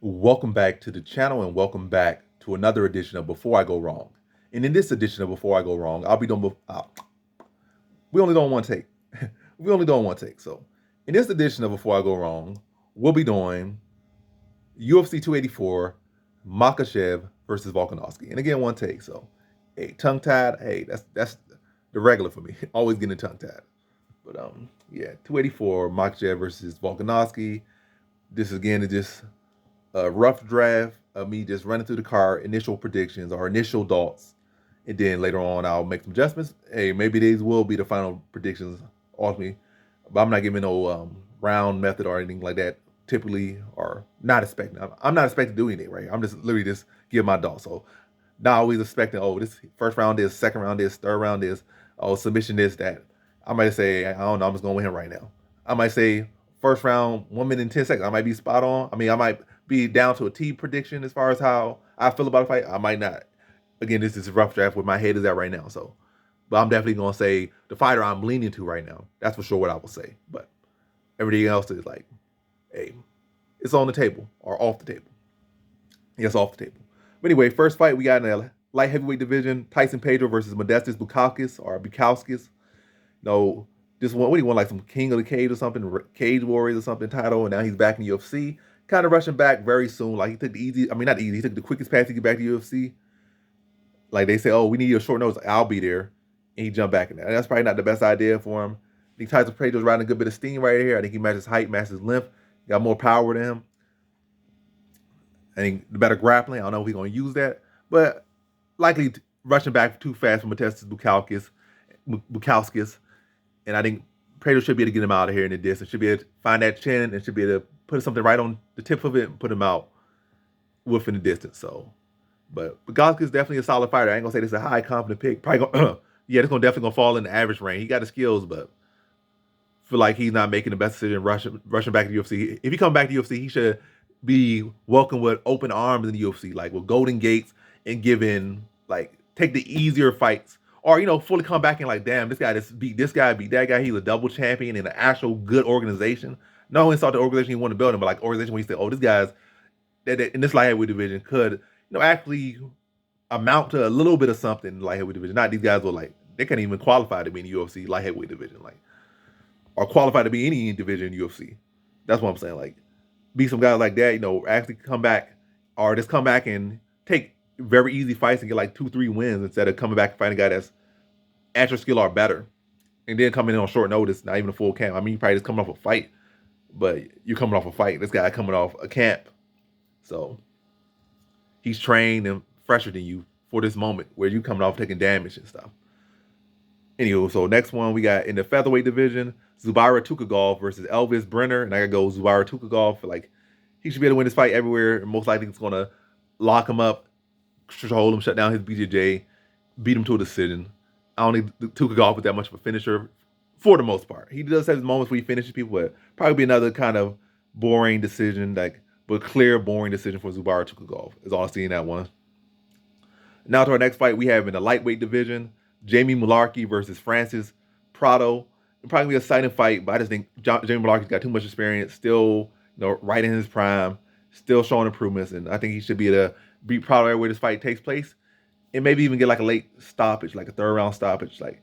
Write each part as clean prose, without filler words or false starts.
Welcome back to the channel and welcome back to another edition of Before I Go Wrong. And in this edition of Before I Go Wrong, I'll be doing, we only doing one take. We only doing one take. So in this edition of Before I Go Wrong, we'll be doing UFC 284, Makhachev versus Volkanovski. And again, one take. So, hey, tongue tied. Hey, that's the regular for me. Always getting tongue tied. But yeah, 284, Makhachev versus Volkanovski. This again is just a rough draft of me just running through the card, initial predictions or initial thoughts, and then later on I'll make some adjustments. Hey, maybe these will be the final predictions ultimately, but I'm not giving no round method or anything like that. Typically, or not expecting. I'm not expecting to do anything, right? I'm just literally just giving my thoughts. So not always expecting. Oh, this first round is, second round is, third round is. Oh, submission this, that. I might say I don't know. I'm just going with him right now. I might say first round, 1 minute and 10 seconds. I might be spot on. I mean, I might be down to a T prediction as far as how I feel about a fight. I might not. Again, this is a rough draft where my head is at right now. So, but I'm definitely gonna say the fighter I'm leaning to right now. That's for sure what I will say. But everything else is like, hey, it's on the table or off the table. Yes, off the table. But anyway, first fight we got in the light heavyweight division: Tyson Pedro versus Modestas Bukauskas. No, this one, what he won, like some King of the Cage or something, Cage Warriors or something title, and now he's back in the UFC. Kind of rushing back very soon. Like he took the easy, I mean not easy, he took the quickest path to get back to UFC. Like they say, oh, we need a short notice. I'll be there, and he jumped back in there. And that's probably not the best idea for him. I think Tyson Pedro's riding a good bit of steam right here. I think he matches height, matches length, got more power than him. I think the better grappling. I don't know if he's going to use that, but likely rushing back too fast for Modestas Bukauskas. And I think Prater should be able to get him out of here in the distance. Should be able to find that chin and should be able to put something right on the tip of it and put him out within the distance. So, but Bukauskas is definitely a solid fighter. I ain't gonna say this is a high confident pick. Probably gonna, yeah, it's gonna definitely gonna fall in the average range. He got the skills, but feel like he's not making the best decision rushing back to the UFC. If he come back to the UFC, he should be welcomed with open arms in the UFC, like with golden gates and given like take the easier fights. Or, fully come back and like, damn, this guy just beat this guy, beat that guy. He's a double champion in an actual good organization. Not only saw the organization he wanted to build him, but like organization where he said, oh, this guy's that in this light heavyweight division could, actually amount to a little bit of something in the light heavyweight division. Not these guys were like, they can't even qualify to be in the UFC light heavyweight division, like, or qualify to be any division in UFC. That's what I'm saying. Like, be some guys like that, actually come back or just come back and take very easy fights and get like 2-3 wins instead of coming back and fighting a guy that's at your skill or better, and then coming in on short notice, not even a full camp. I mean, you probably just coming off a fight, but you're coming off a fight. This guy coming off a camp, so he's trained and fresher than you for this moment where you coming off taking damage and stuff. Anywho, so next one we got in the featherweight division: Zubaira Tukhugov versus Elvis Brenner, and I gotta go Zubaira Tukhugov. Like, he should be able to win this fight everywhere, and most likely it's gonna lock him up, hold him, shut down his BJJ, beat him to a decision. I don't think Tukhugov with that much of a finisher for the most part. He does have his moments where he finishes people, but probably be another kind of boring decision, like, but clear, boring decision for Zubaira Tukhugov is all I see in that one. Now to our next fight we have in the lightweight division: Jamie Mullarkey versus Francis Prado. It'll probably be a exciting fight, but I just think Jamie Mullarkey's got too much experience, still, right in his prime, still showing improvements, and I think he should be able to beat Prado everywhere this fight takes place. And maybe even get like a late stoppage, like a third round stoppage. Like,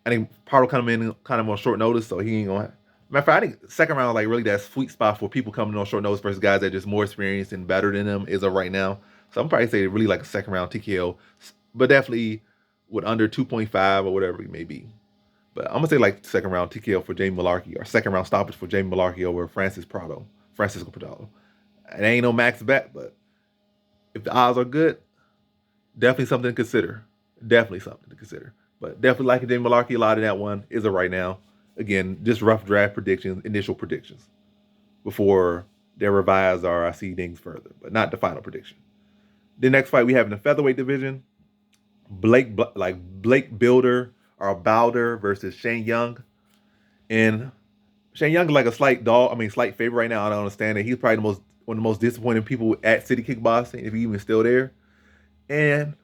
I think Prado come in kind of on short notice, so he ain't gonna. Matter of fact, I think second round, like, really that sweet spot for people coming in on short notice versus guys that are just more experienced and better than them is right now. So I'm probably say really like a second round TKO, but definitely with under 2.5 or whatever it may be. But I'm gonna say like second round TKO for Jamie Mullarkey or second round stoppage for Jamie Mullarkey over Francisco Prado. It ain't no max bet, but if the odds are good, definitely something to consider. Definitely something to consider. But definitely liking Jamie Mullarkey a lot in that one is a right now. Again, just rough draft predictions, initial predictions, before they're revised or I see things further, but not the final prediction. The next fight we have in the featherweight division: Blake Builder or Bowder versus Shane Young. And Shane Young is like a slight favorite right now. I don't understand it. He's probably one of the most disappointing people at City Kickboxing, if he's even still there. And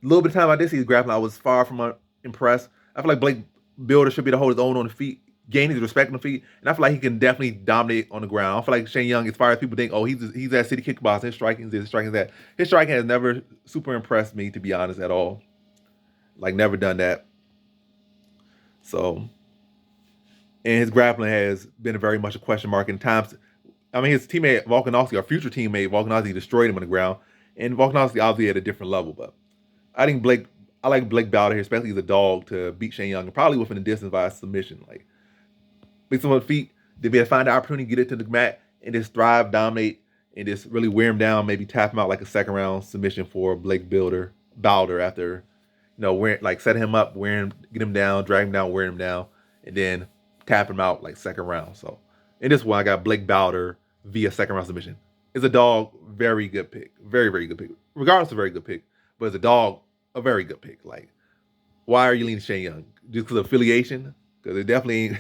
a little bit of time I did see his grappling, I was far from impressed. I feel like Blake Builder should be able to hold his own on the feet, gain his respect on the feet, and I feel like he can definitely dominate on the ground. I don't feel like Shane Young, as far as people think, oh, he's at City Kickboxing, his striking is this, his striking is that. His striking has never super impressed me, to be honest, at all. Like, never done that. So, and his grappling has been very much a question mark in times. I mean, his teammate Volkanovski, our future teammate Volkanovski, destroyed him on the ground, and Volkanovski obviously at a different level. But I like Blake Bowder here, especially as a dog, to beat Shane Young, and probably within the distance via submission. Like, makes him on the feet, to be able to find the opportunity, get it to the mat, and just thrive, dominate, and just really wear him down, maybe tap him out like a second round submission for Bowder after, set him up, get him down, drag him down, wear him down, and then tap him out like second round. So in this one, I got Blake Bowder via second round submission. It's a dog, very good pick. Very, very good pick. Regardless, a very good pick. But as a dog, a very good pick. Like, why are you leaning Shane Young? Just because of affiliation? Because it definitely,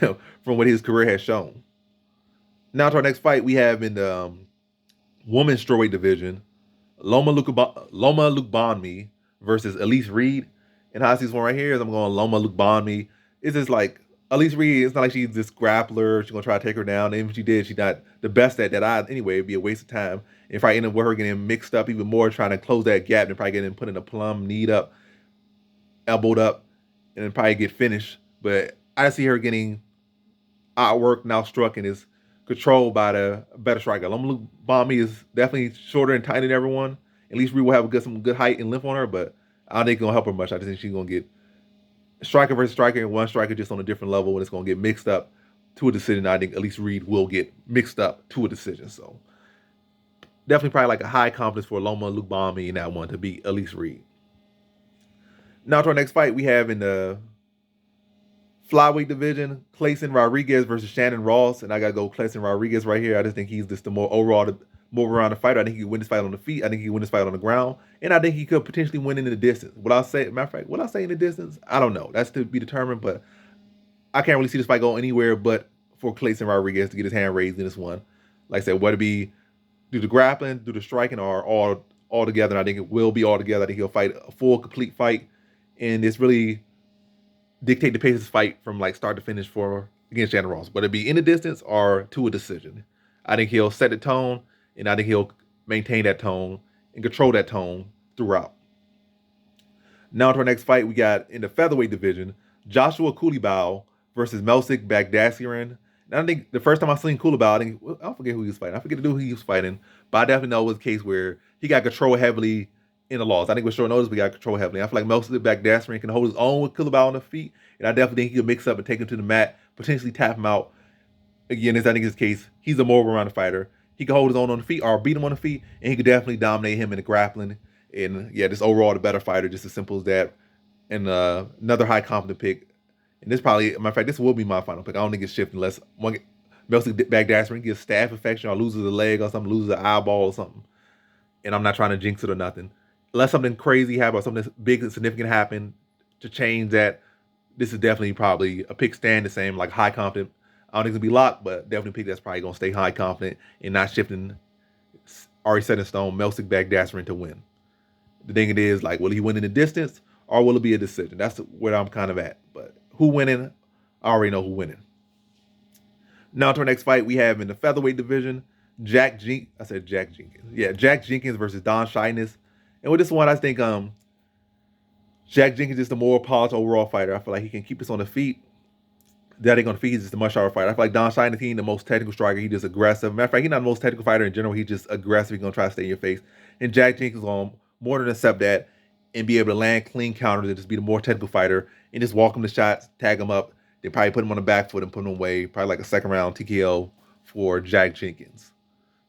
from what his career has shown. Now to our next fight, we have in the women's strawweight division, Loma Lukbanmi versus Elise Reed. And how I see this one right here is I'm going Loma Lukbanmi. It's just like, Elise Reed, it's not like she's this grappler. She's going to try to take her down. And if she did, she's not the best at that. Anyway, it'd be a waste of time. If I end up with her getting mixed up even more, trying to close that gap, and probably getting put in a plum, kneed up, elbowed up, and then probably get finished. But I see her getting outworked, now struck, and is controlled by the better striker. Loma Lukbanmi is definitely shorter and tighter than everyone. At least Reed will have some good height and length on her, but I don't think it's going to help her much. I just think she's going to get striker versus striker, and one striker just on a different level, and it's going to get mixed up to a decision. I think at least Reed will get mixed up to a decision. So definitely probably like a high confidence for Loma Lukbanmi in that one to beat Elise Reed. Now to our next fight, we have in the flyweight division, Clayson Rodriguez versus Shannon Ross, and I gotta go Clayson Rodriguez right here. I just think he's just the more rounded fighter. I think he can win this fight on the feet. I think he can win this fight on the ground, and I think he could potentially win in the distance. Matter of fact, what I say in the distance, I don't know. That's to be determined, but I can't really see this fight going anywhere but for Clayson Rodriguez to get his hand raised in this one. Like I said, whether it be through the grappling, through the striking, or all together, and I think it will be all together. I think he'll fight a full, complete fight, and it's really dictate the pace of this fight from like start to finish for against Shannon Ross, whether it be in the distance or to a decision. I think he'll set the tone, and I think he'll maintain that tone and control that tone throughout. Now to our next fight, we got in the featherweight division, Joshua Kulibau versus Melsik Bagdasaryan. And I think the first time I seen Kulibau, I don't forget who he was fighting. I forget who he was fighting, but I definitely know it was a case where he got controlled heavily in the loss. I think with short notice, we got control heavily. I feel like Melsik Bagdasaryan can hold his own with Kulibau on the feet, and I definitely think he can mix up and take him to the mat, potentially tap him out. Again, as I think his case, he's a more rounded fighter. He can hold his own on the feet or beat him on the feet, and he could definitely dominate him in the grappling. And yeah, just overall the better fighter, just as simple as that. And another high confident pick. And this probably, matter of fact, this will be my final pick. I don't think it's shifting unless Melsik Bagdasaryan gets staph infection or loses a leg or something, loses an eyeball or something. And I'm not trying to jinx it or nothing. Unless something crazy happens or something big and significant happen to change that, this is definitely probably a pick stand the same, like high confident. I don't think it's going to be locked, but definitely a pick that's probably going to stay high confident and not shifting, already set in stone, Melsik Bagdasaryan to win. The thing it is, like, will he win in the distance or will it be a decision? That's where I'm kind of at. But who winning? I already know who winning. Now to our next fight, we have in the featherweight division, Jack Jenkins. Yeah, Jack Jenkins versus Don Shyness. And with this one, I think Jack Jenkins is the more polished overall fighter. I feel like he can keep us on the feet. That ain't on the feet, he's just a much sharper fighter. I feel like Don Shyness, he ain't the most technical striker. He's just aggressive. Matter of fact, he's not the most technical fighter in general. He's just aggressive. He's going to try to stay in your face. And Jack Jenkins is going to more than accept that and be able to land clean counters and just be the more technical fighter and just walk him the shots, tag him up, then probably put him on the back foot and put him away. Probably like a second round TKO for Jack Jenkins.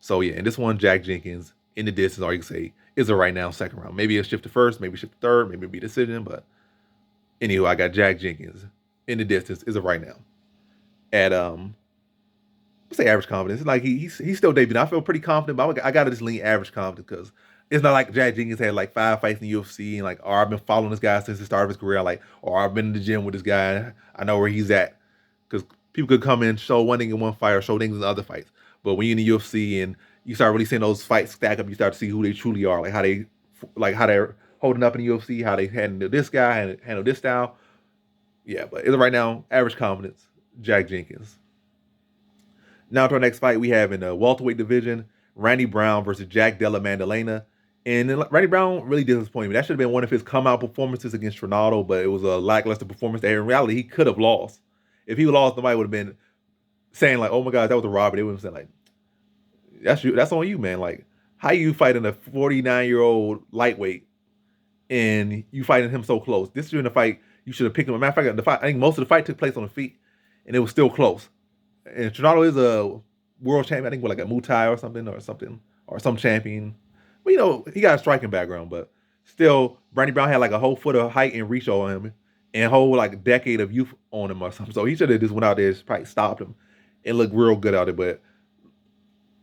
So yeah, and this one, Jack Jenkins, in the distance, or you can say, is a right now second round. Maybe it'll shift to first, maybe shift to third, maybe it'll be a decision, but anywho, I got Jack Jenkins in the distance, is a right now. At let's say average confidence. Like he's still debuting. I feel pretty confident, but I gotta just lean average confidence because it's not like Jack Jenkins had like 5 fights in the UFC and like, I've been following this guy since the start of his career, like, or I've been in the gym with this guy. I know where he's at. Because people could come in, show one thing in one fight or show things in other fights. But when you're in the UFC and you start really seeing those fights stack up, you start to see who they truly are, like how they're holding up in the UFC, how they handle this guy and handle this style. Yeah, but right now, average confidence. Jack Jenkins. Now to our next fight, we have in the welterweight division, Randy Brown versus Jack Della Maddalena. And Randy Brown really disappointed me. That should have been one of his come-out performances against Ronaldo, but it was a lackluster performance there. In reality, he could have lost. If he lost, nobody would have been saying like, "Oh my God, that was a robbery." They would have said like, "That's you. That's on you, man." Like, how you fighting a 49-year-old lightweight and you fighting him so close? This is in a fight you should have picked him. Matter of fact, the fight, I think most of the fight took place on the feet, and it was still close. And Ronaldo is a world champion. I think with like a Muay Thai or some champion. But he got a striking background, but still, Randy Brown had like a whole foot of height and reach on him, and a whole like decade of youth on him or something. So he should have just went out there and probably stopped him and looked real good out there, but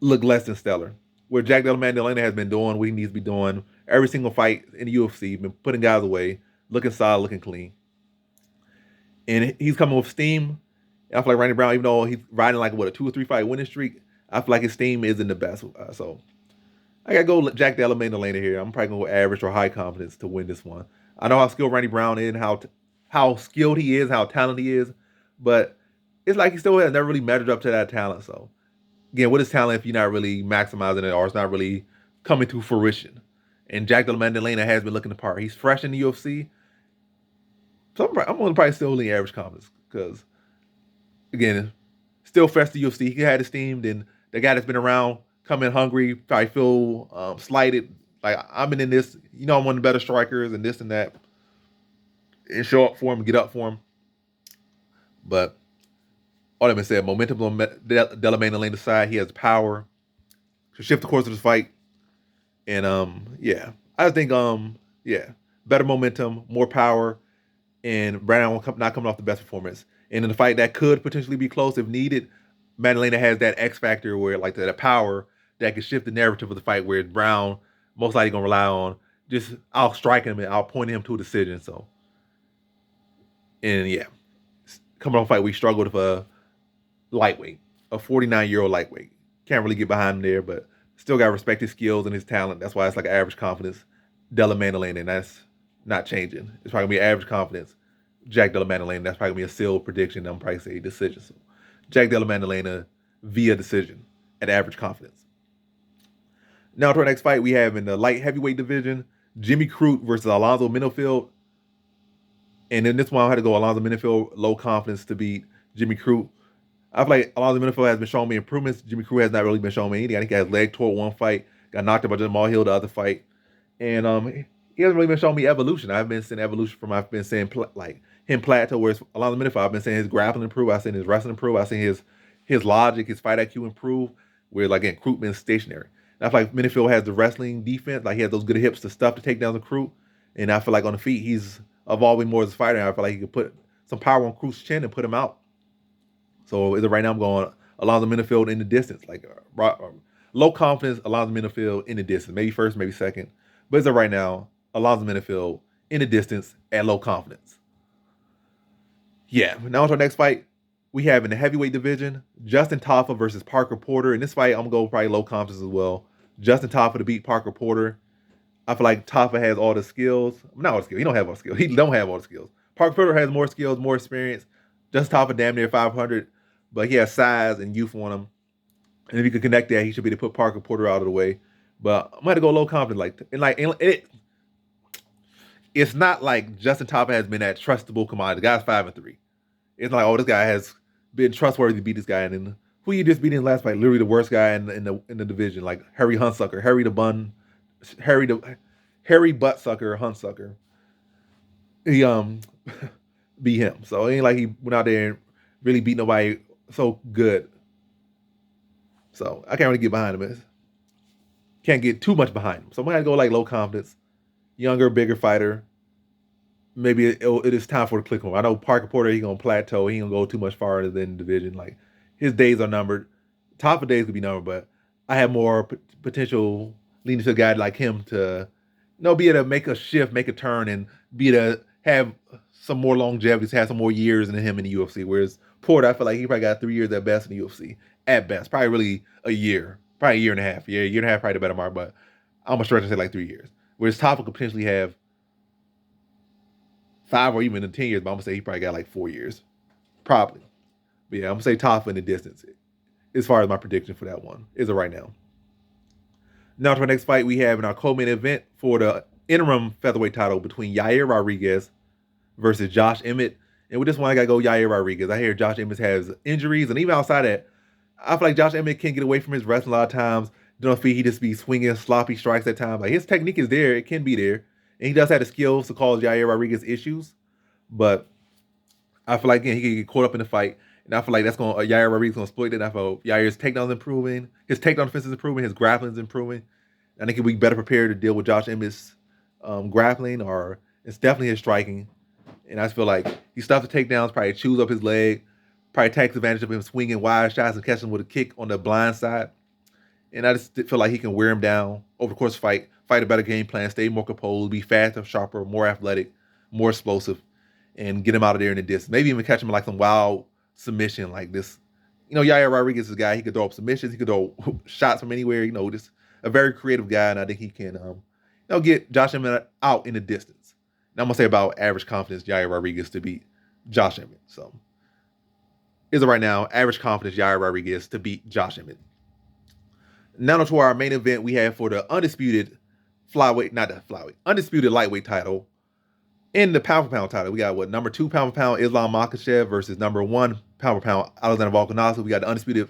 looked less than stellar. Where Jack Della Maddalena has been doing what he needs to be doing every single fight in the UFC, been putting guys away, looking solid, looking clean. And he's coming with steam. I feel like Randy Brown, even though he's riding like a 2 or 3 fight winning streak, I feel like his steam isn't the best. So I gotta go Jack Della Maddalena here. I'm probably gonna go average or high confidence to win this one. I know how skilled Randy Brown is, how skilled he is, how talented he is, but it's like he still has never really measured up to that talent. So again, what is talent if you're not really maximizing it or it's not really coming to fruition? And Jack Della Maddalena has been looking the part. He's fresh in the UFC, so I'm gonna probably still lean average confidence because again, still fresh to UFC. He had his steam. Then the guy that's been around, come in hungry, probably feel slighted. Like, I've been in this, I'm one of the better strikers and this and that. And show up for him, get up for him. But all that been said, momentum on Della Maddalena's side. He has power to shift the course of this fight. And I think better momentum, more power, and Brown not coming off the best performance. And in a fight that could potentially be close if needed, Maddalena has that X factor where like that power that can shift the narrative of the fight, where Brown most likely gonna rely on just out striking him and out pointing him to a decision. So, and coming off a fight we struggled with a lightweight, a 49-year-old lightweight. Can't really get behind him there, but still got to respect his skills and his talent. That's why it's like average confidence, Della Maddalena, and that's not changing. It's probably gonna be average confidence, Jack Della Maddalena. That's probably gonna be a sealed prediction. I'm probably say decision. So Jack Della Maddalena via decision at average confidence. Now to our next fight, we have in the light heavyweight division, Jimmy Crute versus Alonzo Menifield. And in this one, I had to go Alonzo Menifield, low confidence to beat Jimmy Crute. I feel like Alonzo Menifield has been showing me improvements. Jimmy Crute has not really been showing me anything. I think he has leg toward one fight, got knocked out by Jamal Hill the other fight. And he hasn't really been showing me evolution. I've been seeing evolution from, I've been saying like him plateau, whereas Alonzo Menifield, I've been saying his grappling improve, I've seen his wrestling improve, I've seen his logic, his fight IQ improve, where like again, Crute been stationary. And I feel like Menifield has the wrestling defense, like he has those good hips to stuff to take down the Crute. And I feel like on the feet, he's evolving more as a fighter. And I feel like he could put some power on Crute's chin and put him out. So right now I'm going Alonzo Menifield in the distance, like low confidence Alonzo Menifield in the distance, maybe first, maybe second. But as of right now, Alonzo Menifield in the distance at low confidence. Yeah, now to our next fight. We have in the heavyweight division, Justin Tafa versus Parker Porter. In this fight, I'm going to go probably low confidence as well. Justin Tafa to beat Parker Porter. I feel like Tafa has all the skills. Not all the skills. He don't have all the skills. He don't have all the skills. Parker Porter has more skills, more experience. Justin Tafa damn near 500, but he has size and youth on him. And if he could connect that, he should be able to put Parker Porter out of the way. But I'm going to go low confidence. It's not like Justin Tafa has been that trustable commodity. The guy's 5-3. It's not like, oh, this guy has been trustworthy to beat this guy. And then who you just beat in the last fight? Literally the worst guy in the division, like Harry Huntsucker, Harry Butt Sucker, Huntsucker. He beat him. So it ain't like he went out there and really beat nobody so good. So I can't really get behind him. Can't get too much behind him. So I'm gonna go like low confidence, younger, bigger fighter. Maybe it is time for the click home. I know Parker Porter, he's gonna plateau. He ain't gonna go too much farther than the division. Like his days are numbered. Top of days could be numbered, but I have more potential leaning to a guy like him to, be able to make a shift, make a turn, and be able to have some more longevity, have some more years than him in the UFC. Whereas Porter, I feel like he probably got 3 years at best in the UFC. At best, probably really a year, probably a year and a half. Yeah, a year and a half, probably the better mark, but I'm gonna stretch to say like 3 years. Whereas Tafa could potentially have 5 or even 10 years, but I'm gonna say he probably got like 4 years. Probably. But yeah, I'm gonna say Tafa in the distance as far as my prediction for that one is right now. Now to our next fight we have in our co-main event for the interim featherweight title between Yair Rodriguez versus Josh Emmett. And with this one, I gotta go Yair Rodriguez. I hear Josh Emmett has injuries, and even outside that, I feel like Josh Emmett can't get away from his wrestling a lot of times. Don't feel he just be swinging sloppy strikes at times. Like his technique is there, it can be there, and he does have the skills to cause Yair Rodriguez issues. But I feel like again he can get caught up in the fight, and I feel like that's going Yair Rodriguez gonna exploit that. I feel Yair's takedowns improving, his takedown defense is improving, his grappling is improving. I think he'll be better prepared to deal with Josh Emmett's grappling, or it's definitely his striking. And I just feel like he stops the takedowns, probably chews up his leg, probably takes advantage of him swinging wide shots and catching him with a kick on the blind side. And I just feel like he can wear him down over the course of the fight a better game plan, stay more composed, be faster, sharper, more athletic, more explosive, and get him out of there in the distance. Maybe even catch him like some wild submission like this. Yair Rodriguez is a guy, he could throw up submissions, he could throw shots from anywhere, just a very creative guy, and I think he can get Josh Emmett out in the distance. Now I'm going to say about average confidence Yair Rodriguez to beat Josh Emmett. So, is it right now, average confidence Yair Rodriguez to beat Josh Emmett. Now to our main event we have for the undisputed undisputed lightweight title. In the pound for pound title, we got number 2 pound for pound Islam Makhachev versus number 1 pound for pound Alexander Volkanovski. We got the undisputed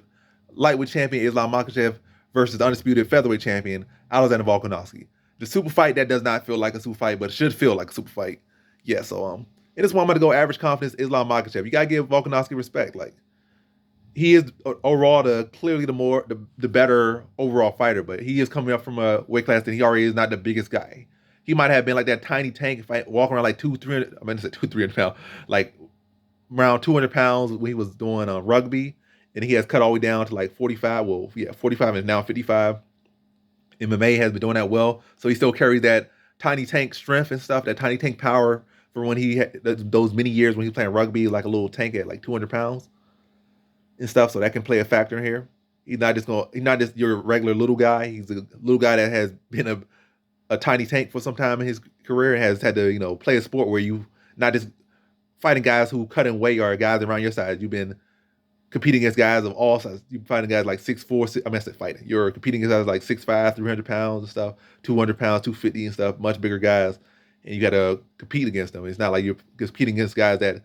lightweight champion Islam Makhachev versus the undisputed featherweight champion Alexander Volkanovski. The super fight that does not feel like a super fight, but it should feel like a super fight. Yeah, so in this one I'm gonna go average confidence Islam Makhachev. You gotta give Volkanovski respect. Like he is overall clearly the better overall fighter, but he is coming up from a weight class that he already is not the biggest guy. He might have been like that tiny tank fight, walking around like 200-300. I mean, I said 200-300 pounds, like around 200 pounds when he was doing rugby, and he has cut all the way down to like 45. Well, yeah, 45 and now 55. MMA has been doing that well, so he still carries that tiny tank strength and stuff, that tiny tank power for when he had those many years when he was playing rugby, like a little tank at like 200 pounds and stuff. So that can play a factor in here. He's not just your regular little guy. He's a little guy that has been a tiny tank for some time in his career and has had to, play a sport where you not just fighting guys who cut in weight or guys around your size. You've been competing against guys of all sizes. You're fighting guys like 6'4", I said fighting. You're competing against guys like 6'5", 300 pounds and stuff, 200 pounds, 250 and stuff, much bigger guys. And you got to compete against them. It's not like you're competing against guys that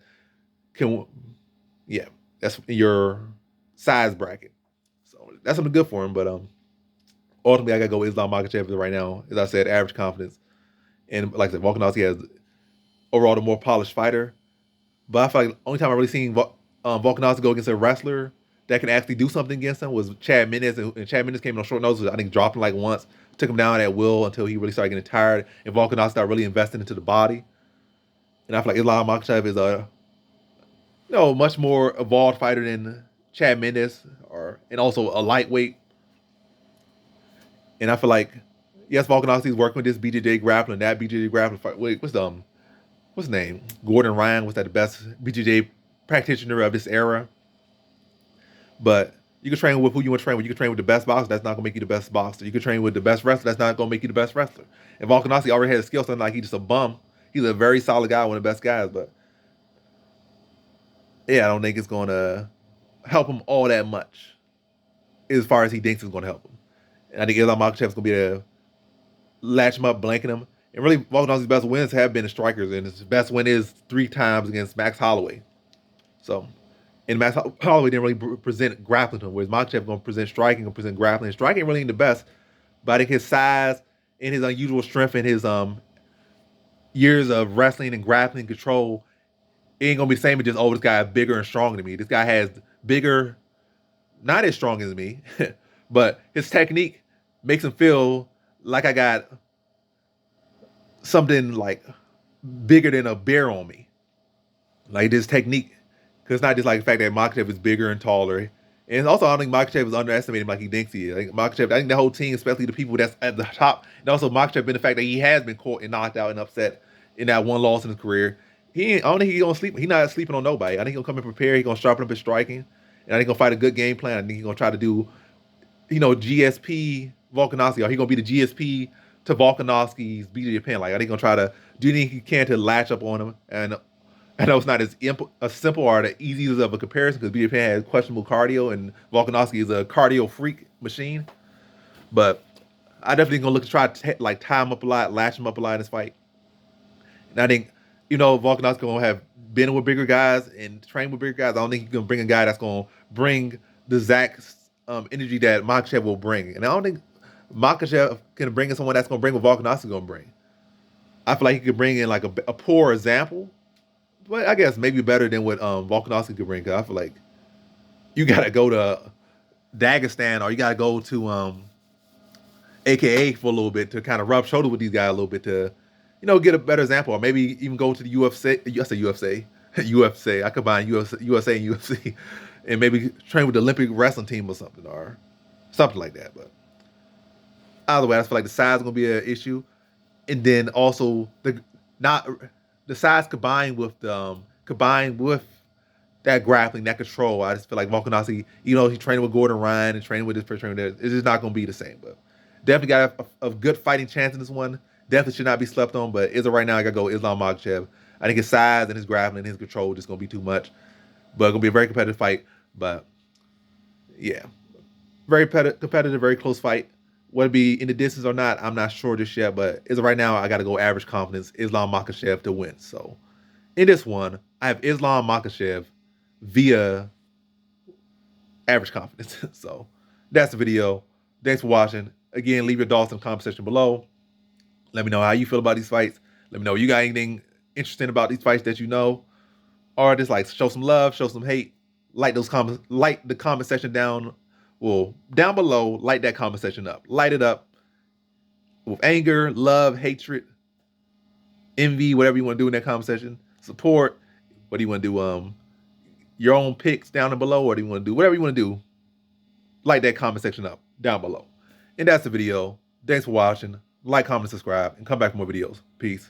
can, that's your size bracket. So that's something good for him. But ultimately, I got to go with Islam Makhachev right now. As I said, average confidence. And like I said, Volkanovski has overall the more polished fighter. But I feel like the only time I really seen Volkanovski go against a wrestler that can actually do something against him was Chad Mendes. And Chad Mendes came in on short notice. I think dropped him like once, took him down at will until he really started getting tired. And Volkanovski started really investing into the body. And I feel like Islam Makhachev is a much more evolved fighter than Chad Mendes, and also a lightweight. And I feel like, yes, Volkanovski is working with this BJJ grappling, that BJJ grappling fight. Wait, what's his name? Gordon Ryan was that the best BJJ practitioner of this era. But you can train with who you want to train with. You can train with the best boxer. That's not going to make you the best boxer. You can train with the best wrestler. That's not going to make you the best wrestler. And Volkanovski already has a skill set. Like he's just a bum. He's a very solid guy, one of the best guys. But yeah, I don't think it's going to help him all that much as far as he thinks it's going to help him. And I think Islam Makhachev is going to be able to latch him up, blanket him. And really, Volkanovski's best wins have been the strikers. And his best win is 3 times against Max Holloway. So, and Max Holloway didn't really present grappling to him, whereas Makhachev going to present striking and present grappling. Striking really ain't the best, but I think his size and his unusual strength and his years of wrestling and grappling control ain't going to be the same as just, this guy is bigger and stronger than me. This guy has bigger, not as strong as me, but his technique makes him feel like I got something like bigger than a bear on me. Like this technique. Because it's not just like the fact that Makhachev is bigger and taller. And also, I don't think Makhachev is underestimated like he thinks he is. I think the whole team, especially the people that's at the top, and also Makhachev been the fact that he has been caught and knocked out and upset in that one loss in his career. I don't think he's going to sleep. He's not sleeping on nobody. I think he'll come in prepared. He's going to sharpen up his striking. And I think he'll fight a good game plan. I think he's going to try to do, GSP Volkanovski. Or he's going to be the GSP to Volkanovski's BJJ pen. Like, I think he's going to try to do anything he can to latch up on him. And I know it's not as simple or the easiest of a comparison because BJ Penn has questionable cardio and Volkanovski is a cardio freak machine. But I definitely gonna look to try to like tie him up a lot, latch him up a lot in this fight. And I think, Volkanovski gonna have been with bigger guys and trained with bigger guys. I don't think he's gonna bring a guy that's gonna bring the Zach energy that Makhachev will bring. And I don't think Makhachev can bring in someone that's gonna bring what Volkanovski gonna bring. I feel like he could bring in like a poor example, but I guess maybe better than what Volkanovski could bring. Cause I feel like you gotta go to Dagestan or you gotta go to AKA for a little bit to kind of rub shoulders with these guys a little bit to, get a better example, or maybe even go to the UFC. I say UFC, UFC. I combine USA and UFC, and maybe train with the Olympic wrestling team or something like that. But either way, I feel like the size is gonna be an issue, and then also the size combined with that grappling, that control. I just feel like Volkanovski, he's training with Gordon Ryan and training with this person, training with that. It's just not gonna be the same. But definitely got a good fighting chance in this one. Definitely should not be slept on. But as of right now, I gotta go Islam Makhachev. I think his size and his grappling and his control just gonna be too much. But it's gonna be a very competitive fight. But yeah, very competitive, very close fight. Whether it be in the distance or not, I'm not sure just yet. But as of right now, I gotta go average confidence Islam Makhachev to win. So in this one, I have Islam Makhachev via average confidence. So that's the video. Thanks for watching. Again, leave your thoughts in the comment section below. Let me know how you feel about these fights. Let me know if you got anything interesting about these fights that you know. Or just like show some love, show some hate. Like those comments, like the comment section down. Well, down below, light that comment section up. Light it up with anger, love, hatred, envy, whatever you want to do in that comment section. Support. What do you want to do? Your own picks down below. What do you want to do? Whatever you want to do. Light that comment section up down below. And that's the video. Thanks for watching. Like, comment, subscribe, and come back for more videos. Peace.